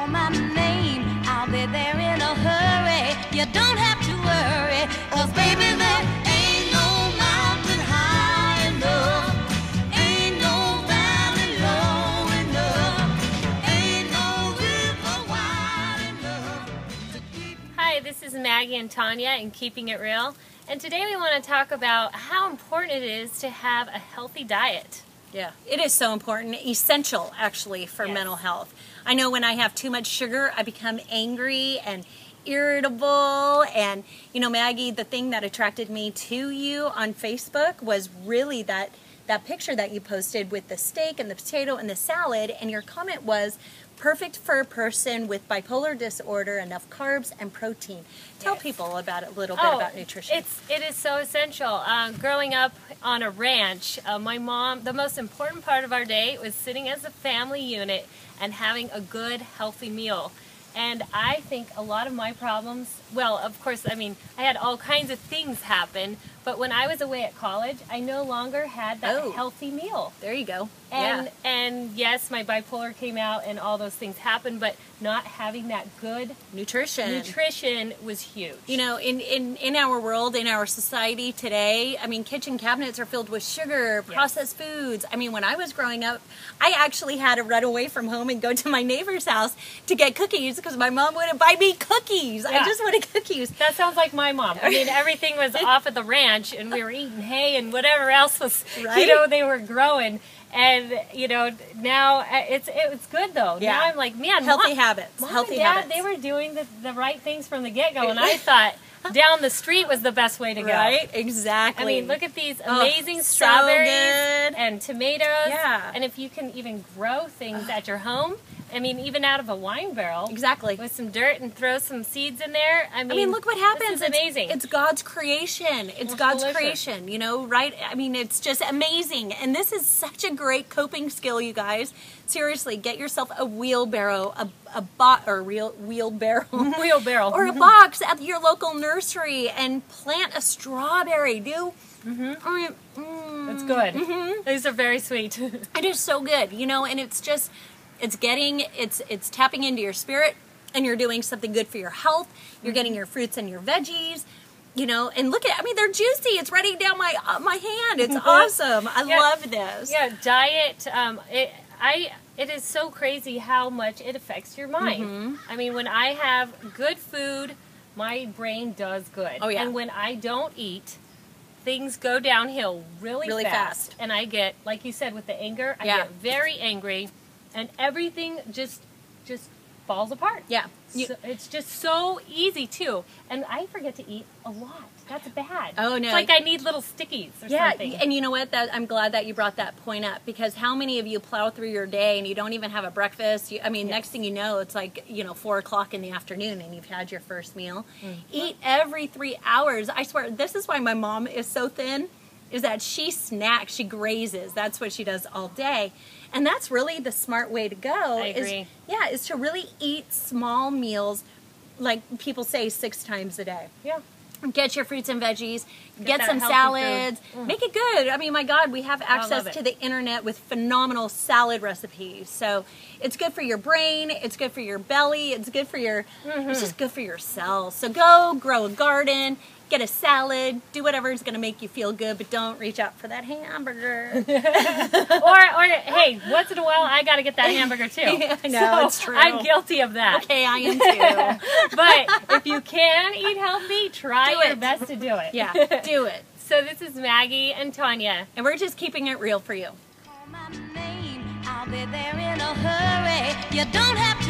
Call my name, I'll be there in a hurry. You don't have to worry, 'cause baby, there ain't no mountain high enough, ain't no valley low enough, ain't no river wide enough to keep. Hi, this is Maggie and Tanya in Keeping It Real, and today we want to talk about how important it is to have a healthy diet. Yeah, it is so important, essential actually for Yes. mental health. I know when I have too much sugar, I become angry and irritable. And, you know, Maggie, the thing that attracted me to you on Facebook was really that picture that you posted with the steak and the potato and the salad. And your comment was, perfect for a person with bipolar disorder, enough carbs and protein. Tell Yes. people about a little bit about nutrition. It is so essential. Growing up on a ranch, my mom, the most important part of our day was sitting as a family unit and having a good, healthy meal. And I think a lot of my problems, well, of course, I mean, I had all kinds of things happen, but when I was away at college, I no longer had that healthy meal. There you go. And yes, my bipolar came out and all those things happened, but not having that good nutrition was huge. You know, in our world, in our society today, I mean, kitchen cabinets are filled with sugar, processed foods. I mean, when I was growing up, I actually had to run away from home and go to my neighbor's house to get cookies because my mom wouldn't buy me cookies. Yeah. I just wanted cookies. That sounds like my mom. I mean, everything was off at the ranch, and we were eating hay and whatever else was, you know, they were growing. And, you know, now it's good, though. Yeah. Now I'm like, man, healthy habits. Mom Healthy and Dad, habits. they were doing the right things from the get-go, and I thought down the street was the best way to go. Right? Exactly. I mean, look at these amazing strawberries so good. and tomatoes. Yeah. And if you can even grow things at your home, I mean, even out of a wine barrel. Exactly. With some dirt and throw some seeds in there. I mean, look what happens. This is amazing. It's God's creation. It's God's delicious. creation, you know, right? I mean, it's just amazing. And this is such a great coping skill, you guys. Seriously, get yourself a wheelbarrow, wheelbarrow. Wheelbarrow. Or a box at your local nursery and plant a strawberry. It's good. These are very sweet. It is so good, you know, and it's just, it's tapping into your spirit, and you're doing something good for your health. You're getting your fruits and your veggies, you know, and look at, I mean, they're juicy. It's running down my hand. It's awesome. I love this. Yeah, diet, it is so crazy how much it affects your mind. I mean, when I have good food, my brain does good. Oh, yeah. And when I don't eat, things go downhill really fast. And I get, like you said, with the anger, I get very angry, and everything just falls apart. Yeah. So it's just so easy, too. And I forget to eat a lot. That's bad. Oh, no. It's like I need little stickies or something. And you know what? I'm glad that you brought that point up, because how many of you plow through your day and you don't even have a breakfast? Next thing you know, it's like, 4 o'clock in the afternoon and you've had your first meal. Eat every 3 hours. I swear, this is why my mom is so thin, is that she snacks, she grazes. That's what she does all day. And that's really the smart way to go. I agree. Is to really eat small meals, like people say 6 times a day. Yeah. Get your fruits and veggies, get that some healthy salads, food. make it good. I mean, my God, we have access love to it. the internet with phenomenal salad recipes. So it's good for your brain, it's good for your belly, it's good for your, it's just good for your cells. So go grow a garden, get a salad, do whatever is going to make you feel good, but don't reach out for that hamburger. or hey, once in a while, I got to get that hamburger too. Yeah, I know, it's true. I'm guilty of that. Okay, I am too. But if you can eat healthy, try your best to do it. Yeah, do it. So this is Maggie and Tanya. And we're just keeping it real for you. Call my name, I'll be there in a hurry. You don't have to